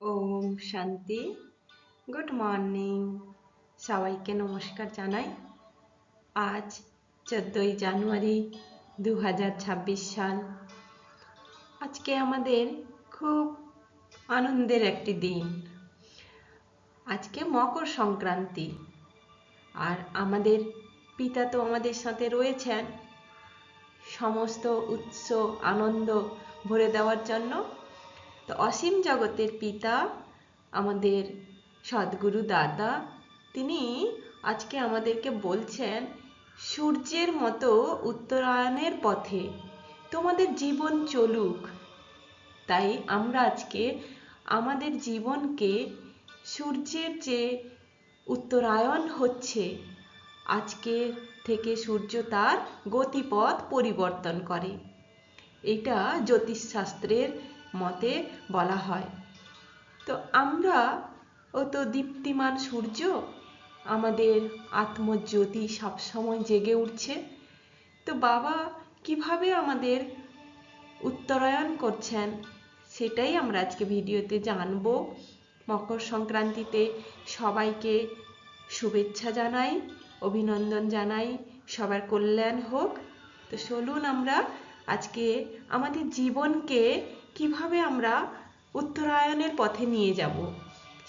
ওম শান্তি। Good morning, সবাইকে নমস্কার জানাই। আজ 14ই জানুয়ারি 2026 সাল। আজকে আমাদের খুব আনন্দের একটি দিন। আজকে মকর সংক্রান্তি, আর আমাদের পিতা তো আমাদের সাথে রয়েছেন সমস্ত উৎস আনন্দ ভরে দেওয়ার জন্য। তো অসীম জগতের পিতা আমাদের সদ্গুরু দাদা, তিনি আজকে আমাদেরকে বলছেন, সূর্যের মতো উত্তরায়ণের পথে তোমাদের জীবন চলুক। তাই আমরা আজকে আমাদের জীবনকে সূর্যের যে উত্তরায়ণ হচ্ছে, আজকে থেকে সূর্য তার গতিপথ পরিবর্তন করে, এটা জ্যোতিষশাস্ত্রের মতে বলা হয়। তো আমরা তো দীপ্তিমান সূর্য, আমাদের আত্মজ্যোতি সবসময় জেগে উঠছে। তো বাবা কিভাবে আমাদের উত্তরায়ণ করছেন সেটাই আমরা আজকে ভিডিওতে জানবো। মকর সংক্রান্তিতে সবাইকে শুভেচ্ছা জানাই, অভিনন্দন জানাই, সবার কল্যাণ হোক। তো চলুন আমরা আজকে আমাদের জীবনকে কিভাবে আমরা উত্তরায়ণের পথে নিয়ে যাব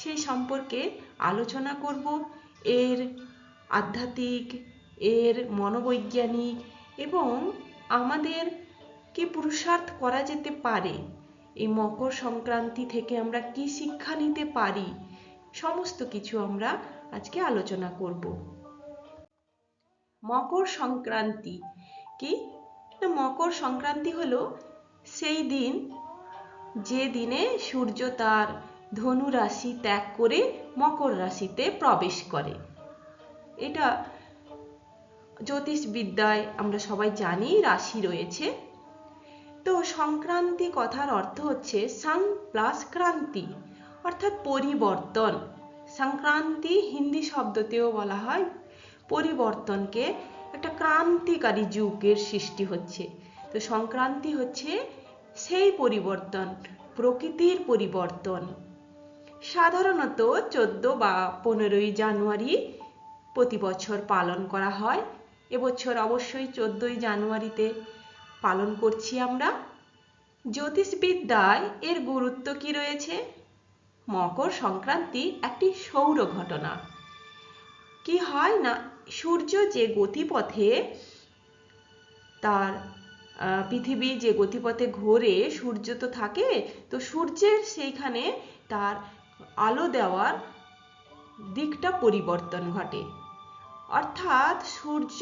সেই সম্পর্কে আলোচনা করব। এর আধ্যাত্মিক, এর মনোবৈজ্ঞানিক এবং আমাদের কি পুরুষার্থ করা যেতে পারে, এই মকর সংক্রান্তি থেকে আমরা কি শিক্ষা নিতে পারি, সমস্ত কিছু আমরা আজকে আলোচনা করব। মকর সংক্রান্তি কি? মকর সংক্রান্তি হলো সেই দিন যে দিনে সূর্য তার ধনু রাশি ত্যাগ করে মকর রাশিতে প্রবেশ করে। এটা জ্যোতিষবিদ্যায় আমরা সবাই জানি রাশি রয়েছে। তো সংক্রান্তি কথার অর্থ হচ্ছে সং প্লাস ক্রান্তি, অর্থাৎ পরিবর্তন। সংক্রান্তি হিন্দি শব্দতেও বলা হয় পরিবর্তনকে, একটা ক্রান্তিকারী যুগের সৃষ্টি হচ্ছে। তো সংক্রান্তি হচ্ছে সেই পরিবর্তন, প্রকৃতির পরিবর্তন। সাধারণত 14 বা 15ই জানুয়ারি প্রতি বছর পালন করা হয়। এবছর অবশ্যই 14ই জানুয়ারিতে পালন করছি আমরা। জ্যোতিষবিদ্যায় এর গুরুত্ব কি রয়েছে? মকর সংক্রান্তি একটি সৌর ঘটনা। কি হয় না, সূর্য যে গতিপথে তার পৃথিবী যে গতিপথে ঘোরে, সূর্য তো থাকে, তো সূর্যের সেইখানে তার আলো দেওয়ার দিকটা পরিবর্তন ঘটে। অর্থাৎ সূর্য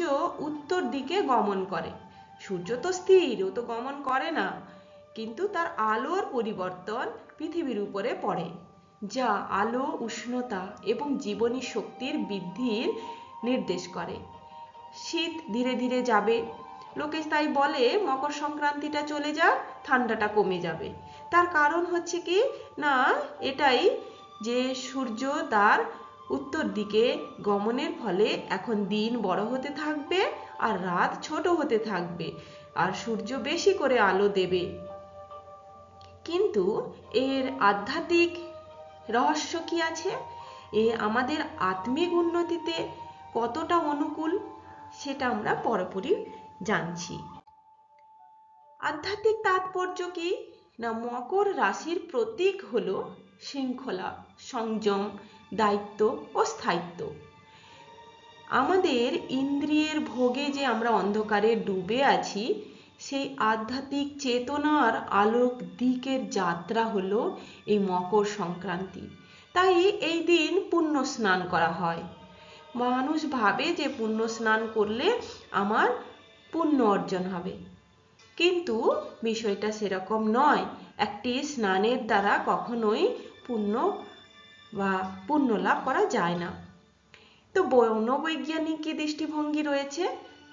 উত্তর দিকে গমন করে। সূর্য তো স্থির, ও তো গমন করে না, কিন্তু তার আলোর পরিবর্তন পৃথিবীর উপরে পড়ে, যা আলো, উষ্ণতা এবং জীবনী শক্তির বৃদ্ধির নির্দেশ করে। শীত ধীরে ধীরে যাবে, লোকে তাই বলে মকর সংক্রান্তিটা চলে যাক, ঠান্ডাটা কমে যাবে। তার কারণ হচ্ছে কি না, এটাই যে সূর্য তার উত্তর দিকে গমনের ফলে এখন দিন বড় হতে থাকবে আর রাত ছোট হতে থাকবে, আর সূর্য বেশি করে আলো দেবে। কিন্তু এর আধ্যাত্মিক রহস্য কি আছে, এ আমাদের আত্মিক উন্নতিতে কতটা অনুকূল, সেটা আমরা পরপরই জানছি। আধ্যাত্মিক তাৎপর্য কি না, মকর রাশির প্রতীক হলো শৃঙ্খলা, সংযম, দায়িত্ব ও স্থায়িত্ব। আমাদের ইন্দ্রিয়ের ভোগে যে আমরা অন্ধকারে ডুবে আছি, সেই আধ্যাত্মিক চেতনার আলোক দিকের যাত্রা হলো এই মকর সংক্রান্তি। তাই এই দিন পুণ্য স্নান করা হয়। মানুষ ভাবে যে পুণ্য স্নান করলে আমার পুণ্য অর্জন হবে, কিন্তু বিষয়টা সেরকম নয়। একটি স্নানের দ্বারা কখনোই পুণ্য লাভ করা যায় না। তো মনোবৈজ্ঞানিক কি দৃষ্টিভঙ্গি রয়েছে?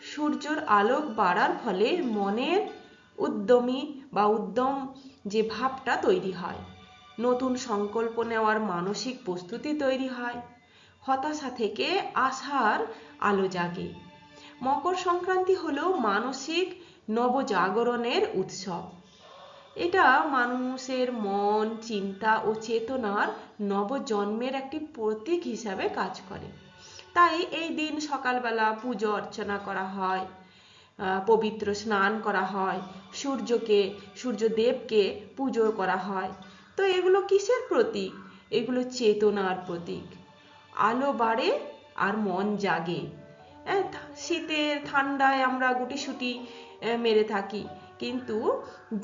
সূর্যের আলোক বাড়ার ফলে মনের উদ্যম যে ভাবটা তৈরি হয়, নতুন সংকল্প নেওয়ার মানসিক প্রস্তুতি তৈরি হয়, হতাশা থেকে আশার আলো জাগে। মকর সংক্রান্তি হলো মানসিক নবজাগরণের উৎসব। এটা মানুষের মন, চিন্তা ও চেতনার নবজন্মের একটি প্রতীক হিসাবে কাজ করে। তাই এই দিন সকালবেলা পুজো অর্চনা করা হয়, পবিত্র স্নান করা হয়, সূর্যদেবকে পুজো করা হয়। তো এগুলো কিসের প্রতীক? এগুলো চেতনার প্রতীক। আলো বাড়ে আর মন জাগে। শীতের ঠান্ডায় আমরা গুটিসুটি মেরে থাকি, কিন্তু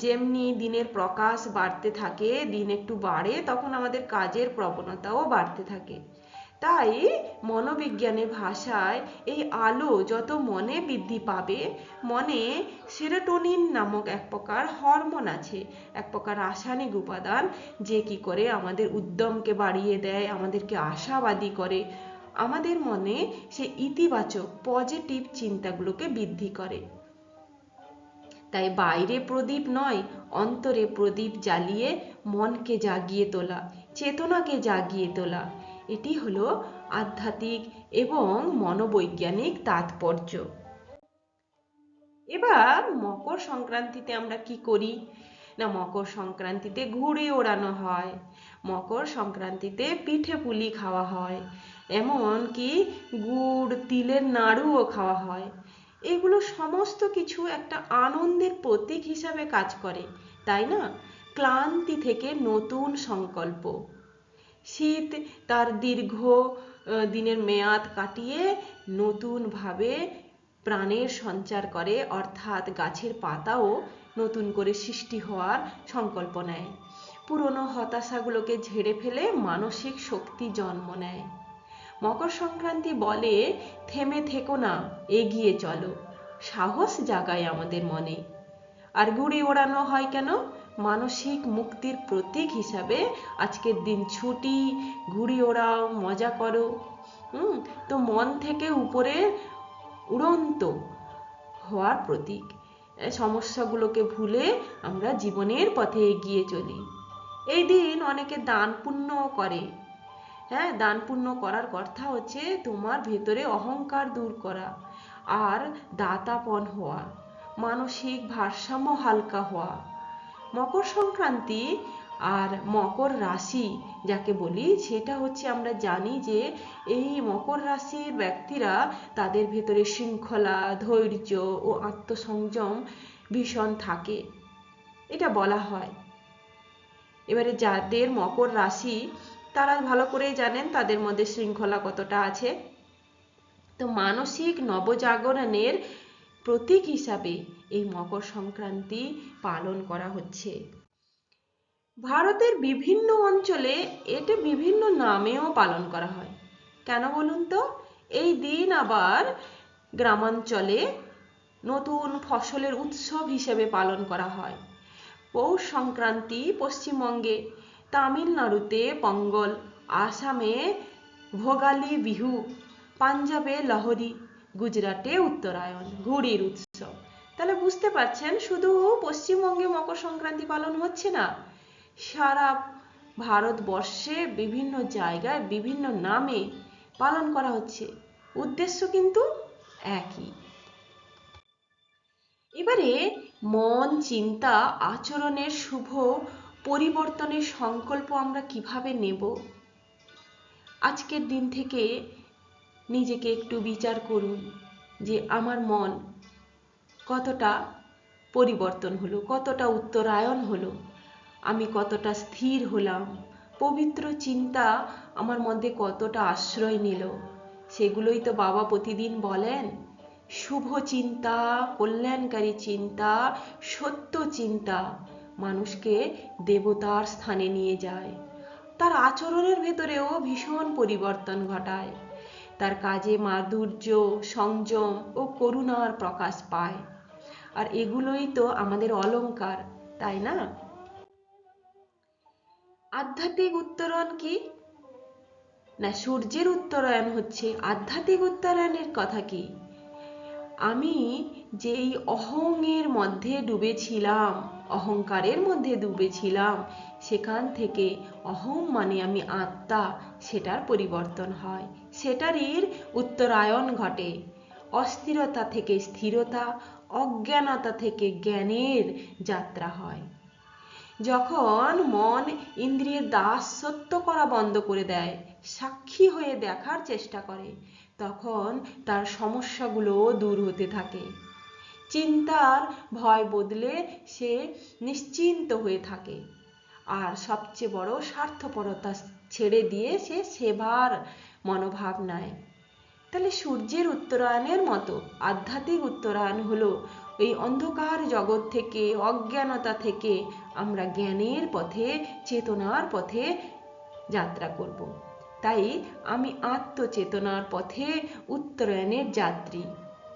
যেমনি দিনের প্রকাশ বাড়তে থাকে, দিন একটু বাড়ে, তখন আমাদের কাজের প্রবণতাও বাড়তে থাকে। তাই মনোবিজ্ঞানের ভাষায় এই আলো যত মনে বৃদ্ধি পাবে, মনে সেরোটোনিন নামক এক প্রকার হরমোন আছে, এক প্রকার রাসায়নিক উপাদান, যে কি করে আমাদের উদ্যমকে বাড়িয়ে দেয়, আমাদেরকে আশাবাদী করে, আমাদের মনে সে ইতিবাচক পজিটিভ চিন্তাগুলোকে বৃদ্ধি করে। তাই বাইরে প্রদীপ নয়, অন্তরে প্রদীপ জ্বালিয়ে মনকে জাগিয়ে তোলা, চেতনাকে জাগিয়ে তোলা, এটি হলো আধ্যাত্মিক এবং মনোবৈজ্ঞানিক তাৎপর্য। এবার মকর সংক্রান্তিতে আমরা কি করি না, মকর সংক্রান্তিতে ঘুড়ি ওড়ানো হয়, মকর সংক্রান্তিতে পিঠে পুলি খাওয়া হয়, এমনকি গুড় তিলের নাড়ুও খাওয়া হয়। এগুলো সমস্ত কিছু একটা আনন্দের প্রতীক হিসাবে কাজ করে, তাই না? ক্লান্তি থেকে নতুন সংকল্প। শীত তার দীর্ঘ দিনের মেয়াদ কাটিয়ে নতুনভাবে প্রাণের সঞ্চার করে, অর্থাৎ গাছের পাতাও নতুন করে সৃষ্টি হওয়ার সংকল্প নেয়। পুরনো হতাশাগুলোকে ঝেড়ে ফেলে মানসিক শক্তি জন্ম নেয়। মকর সংক্রান্তি বলে, থেমে থেকো না, এগিয়ে চলো, সাহস জাগায় আমাদের মনে। আর ঘুড়ি ওড়ানো হয় কেন? মানসিক মুক্তির প্রতীক হিসাবে আজকের দিন ছুটি, ঘুড়ি ওড়াও, মজা করো। তো মন থেকে উপরে উড়ন্ত হওয়ার প্রতীক। সমস্যাগুলোকে ভুলে আমরা জীবনের পথে এগিয়ে চলি। এই দিন অনেকে দান পুণ্য করে। দান পুণ্য করার কথা হচ্ছে তোমার ভেতরে অহংকার দূর করা, আর দাতাপন হওয়া, মানসিক ভারসাম্য হালকা হওয়া। মকর সংক্রান্তি আর মকর রাশি যাকে বলি, সেটা হচ্ছে আমরা জানি যে এই মকর রাশির ব্যক্তিরা, তাদের ভেতরে শৃঙ্খলা, ধৈর্য ও আত্মসংযম ভীষণ থাকে, এটা বলা হয়। এবারে যাদের মকর রাশি, তারা ভালো করেই জানেন তাদের মধ্যে শৃঙ্খলা কতটা আছে। তো মানসিক নবজাগরণের প্রতীক হিসাবে এই মকর সংক্রান্তি পালন করা হচ্ছে। ভারতের বিভিন্ন অঞ্চলে এটি বিভিন্ন নামেও পালন করা হয়। কেন বলুন তো? এই দিন আবার গ্রামাঞ্চলে নতুন ফসলের উৎসব হিসেবে পালন করা হয়। পৌষ সংক্রান্তি পশ্চিমবঙ্গে, তামিলনাড়ুতে পঙ্গল, আসামে ভোগালী বিহু, পাঞ্জাবে লহরি, গুজরাটে উত্তরায়ণ, ঘুড়ির উৎসব। তাহলে বুঝতে পারছেন, শুধু পশ্চিমবঙ্গে মকর সংক্রান্তি পালন হচ্ছে না, সারা ভারতবর্ষে বিভিন্ন জায়গায় বিভিন্ন নামে পালন করা হচ্ছে, উদ্দেশ্য কিন্তু একই। এবারে মন, চিন্তা, আচরণের শুভ পরিবর্তনের সংকল্প আমরা কিভাবে নেব? আজকের দিন থেকে নিজেকে একটু বিচার করুন যে আমার মন কতটা পরিবর্তন হলো, কতটা উত্তরায়ণ হলো, আমি কতটা স্থির হলাম, পবিত্র চিন্তা আমার মধ্যে কতটা আশ্রয় নিল। সেগুলোই তো বাবা প্রতিদিন বলেন, শুভ চিন্তা, কল্যাণকারী চিন্তা, সত্য চিন্তা মানুষকে দেবতার স্থানে নিয়ে যায়। তার আচরণের ভেতরেও ভীষণ পরিবর্তন ঘটায়, তার কাজে মাধুর্য, সংযম ও করুণার প্রকাশ পায়। আর এগুলোই তো আমাদের অলংকার, তাই না? আধ্যাত্মিক উত্তরণ কি না, সূর্যের উত্তরায়ণ হচ্ছে আধ্যাত্মিক উত্তরায়ণের কথা কি? আমি যেই অহংয়ের মধ্যে ডুবেছিলাম, অহংকারের মধ্যে ডুবেছিলাম, সেখান থেকে অহং মানে আমি আত্মা, সেটার পরিবর্তন হয়, সেটারই উত্তরায়ণ ঘটে। অস্থিরতা থেকে স্থিরতা, অজ্ঞানতা থেকে জ্ঞানের যাত্রা হয়। যখন মন ইন্দ্রিয়ের দাসত্ব করা বন্ধ করে দেয়, সাক্ষী হয়ে দেখার চেষ্টা করে, তখন তার সমস্যাগুলো দূর হতে থাকে। চিন্তার ভয় বদলে সে নিশ্চিন্ত হয়ে থাকে, আর সবচেয়ে বড় স্বার্থপরতা ছেড়ে দিয়ে সে সেবার মনোভাব নেয়। তাহলে সূর্যের উত্তরায়ণের মতো আধ্যাত্মিক উত্তরায়ণ হলো এই অন্ধকার জগৎ থেকে, অজ্ঞানতা থেকে আমরা জ্ঞানের পথে, চেতনার পথে যাত্রা করব। তাই আমি আত্মচেতনার পথে উত্তরায়ণের যাত্রী।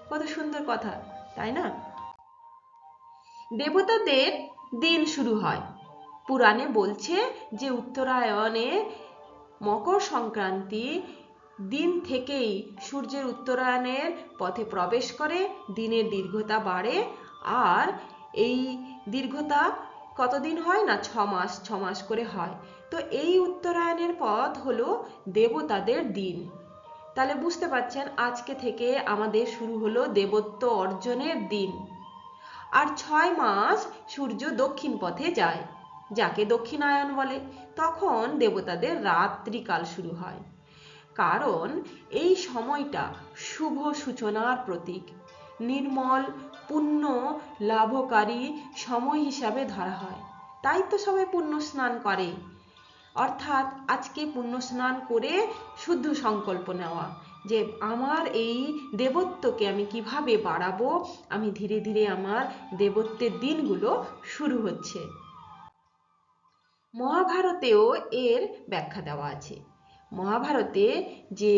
কত সুন্দর কথা, তাই না? দেবতাদের দিন শুরু হয়। পুরাণে বলছে যে উত্তরায়ণে মকর সংক্রান্তি দিন থেকেই সূর্যের উত্তরায়ণের পথে প্রবেশ করে, দিনের দীর্ঘতা বাড়ে। আর এই দীর্ঘতা কতদিন হয় না, 6 মাস করে হয়। তো এই উত্তরায়ণের পথ হলো দেবতাদের দিন। তাহলে বুঝতে পারছেন, আজকে থেকে আমাদের শুরু হলো দেবত্ব অর্জনের দিন। আর 6 মাস সূর্য দক্ষিণ পথে যায়, যাকে দক্ষিণায়ন বলে। তখন দেবতাদের রাত্রিকাল শুরু হয়, কারণ এই সময়টা শুভ সূচনার প্রতীক, নির্মল পুণ্য লাভকারী সময় হিসাবে ধরা হয়। তাই তো সবাই পুণ্য স্নান করে। অর্থাৎ আজকে পুণ্য স্নান করে শুদ্ধ সংকল্প নেওয়া যে আমার এই দেবত্বকে আমি কিভাবে বাড়াবো, আমি ধীরে ধীরে আমার দেবত্বের দিনগুলো শুরু হচ্ছে। মহাভারতেও এর ব্যাখ্যা দেওয়া আছে। মহাভারতে যে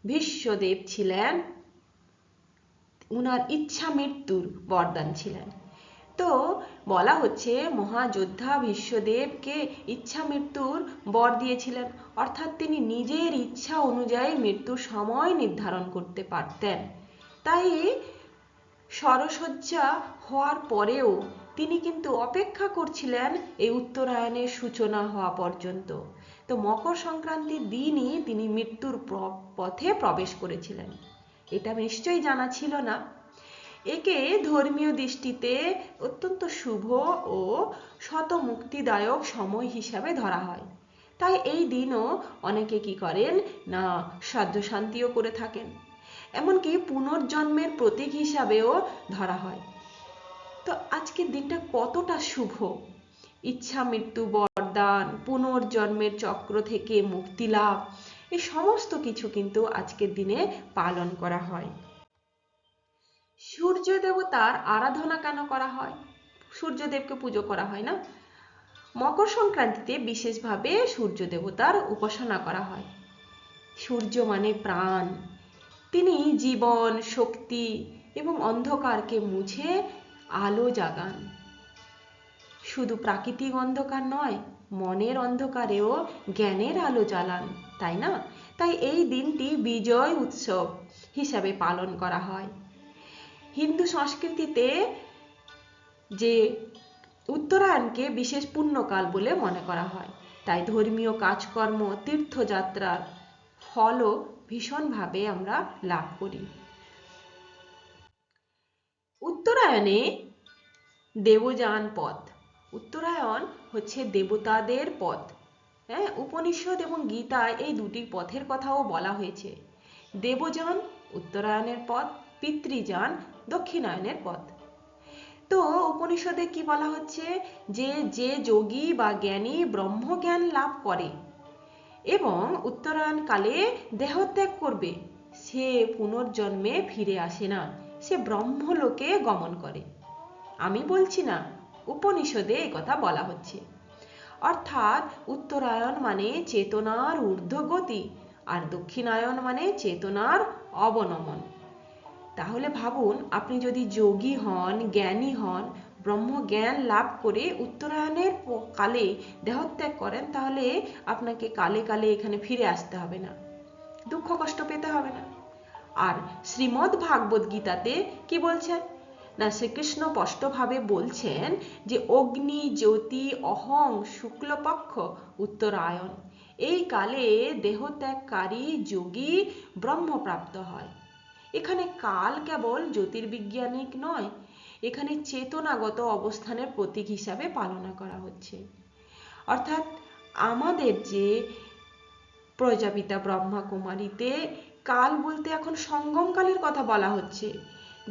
ভীষ্মদেব ছিলেন, উনার ইচ্ছা মৃত্যুর বরদান ছিলেন। তো বলা হচ্ছে মহাযোদ্ধা ভীষ্মদেবকে ইচ্ছা মৃত্যুর বর দিয়েছিলেন, অর্থাৎ তিনি নিজের ইচ্ছা অনুযায়ী মৃত্যুর সময় নির্ধারণ করতে পারতেন। তাই শরশয্যা হওয়ার পরেও তিনি কিন্তু অপেক্ষা করছিলেন এই উত্তরায়ণের সূচনা হওয়া পর্যন্ত। তো মকর সংক্রান্তির দিনই তিনি মৃত্যুর পথে প্রবেশ করেছিলেন। এটা নিশ্চয়ই জানা ছিল না। একে ধর্মীয় দৃষ্টিতে অত্যন্ত শুভ ও শত মুক্তিদায়ক সময় হিসাবে ধরা হয়। তাই এই দিনও অনেকে কি করেন না, শ্রাদ্ধ শান্তিও করে থাকেন, এমনকি পুনর্জন্মের প্রতীক হিসাবেও ধরা হয়। তো আজকের দিনটা কতটা শুভ! ইচ্ছা মৃত্যু বরদান, পুনর্জন্মের চক্র থেকে মুক্তি লাভ, এই সমস্ত কিছু কিন্তু আজকের দিনে পালন করা হয়। সূর্য দেবতার আরাধনা কেন করা হয়? সূর্যদেবকে পুজো করা হয় না? মকর সংক্রান্তিতে বিশেষভাবে সূর্য দেবতার উপাসনা করা হয়। সূর্য মানে প্রাণ, তিনি জীবন, শক্তি এবং অন্ধকারকে মুছে আলো জাগান। শুধু প্রাকৃতিক অন্ধকার নয়, মনের অন্ধকারেও জ্ঞানের আলো জ্বালান, তাই না? তাই এই দিনটি বিজয় উৎসব হিসাবে পালন করা হয়। হিন্দু সংস্কৃতিতে যে উত্তরায়ণকে বিশেষ পুণ্যকাল বলে মনে করা হয়, তাই ধর্মীয় কাজকর্ম, তীর্থযাত্রার ফলও ভীষণভাবে আমরা লাভ করি। উত্তরায়ণে দেবযান পথ। উত্তরায়ণ হচ্ছে দেবতাদের পথ। হ্যাঁ, উপনিষদ এবং গীতায় এই দুটি পথের কথাও বলা হয়েছে। দেবযান উত্তরায়ণের পথ, পিতৃযান দক্ষিণায়নের পথ। তো উপনিষদে কি বলা হচ্ছে, যে যে যোগী বা জ্ঞানী ব্রহ্মজ্ঞান লাভ করে এবং উত্তরায়ণ কালে দেহত্যাগ করবে, সে পুনর্জন্মে ফিরে আসে না, সে ব্রহ্মলোকে গমন করে। আমি বলছি না, উপনিষদে এই কথা বলা হচ্ছে। অর্থাৎ উত্তরায়ণ মানে চেতনার ঊর্ধ্বগতি, আর দক্ষিণায়ন মানে চেতনার অবনমন। তাহলে ভাবুন, আপনি যদি যোগী হন, জ্ঞানী হন, ব্রহ্মজ্ঞান লাভ করে উত্তরায়ণের কালে দেহত্যাগ করেন, তাহলে আপনাকে কালে কালে এখানে ফিরে আসতে হবে না, দুঃখ কষ্ট পেতে হবে না। আর শ্রীমদ্ ভাগবত গীতাতে কি বলছেন না, শ্রীকৃষ্ণ স্পষ্টভাবে বলছেন যে অগ্নি জ্যোতি অহং শুক্লপক্ষ উত্তরায়ণ, এই কালে দেহত্যাগকারী যোগী ব্রহ্মপ্রাপ্ত হয়। এখানে কাল কেবল জ্যোতির্বিজ্ঞানিক নয়, এখানে চেতনাগত অবস্থানের প্রতীক হিসাবে পালন করা হচ্ছে। অর্থাৎ আমাদের যে প্রজাপিতা ব্রহ্মা কুমারীতে কাল বলতে এখন সঙ্গমকালের কথা বলা হচ্ছে,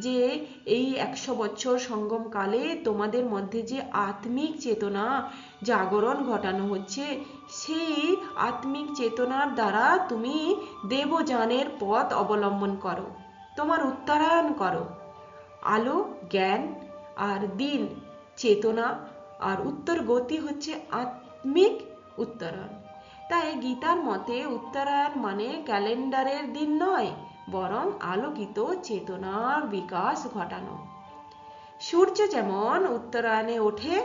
যে এই 100 বছর সঙ্গমকালে তোমাদের মধ্যে যে আত্মিক চেতনা জাগরণ ঘটানো হচ্ছে, সেই আত্মিক চেতনার দ্বারা তুমি দেবযানের পথ অবলম্বন করো, তোমার উত্তরায়ণ করো। আলো জ্ঞান আর দিন চেতনা, আর উত্তর গতি হচ্ছে আত্মিক উত্তরণ। তাই গীতার মতে উত্তরায়ণ মানে ক্যালেন্ডারের দিন নয়, বরং আলোকিত চেতনার বিকাশ ঘটানো। সূর্য যেমন উত্তরায়ণে ওঠে,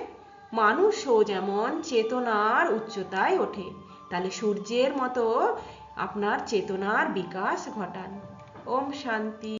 মানুষও যেমন চেতনার উচ্চতায় ওঠে। তাহলে সূর্যের মতো আপনার চেতনার বিকাশ ঘটান। ওম শান্তি।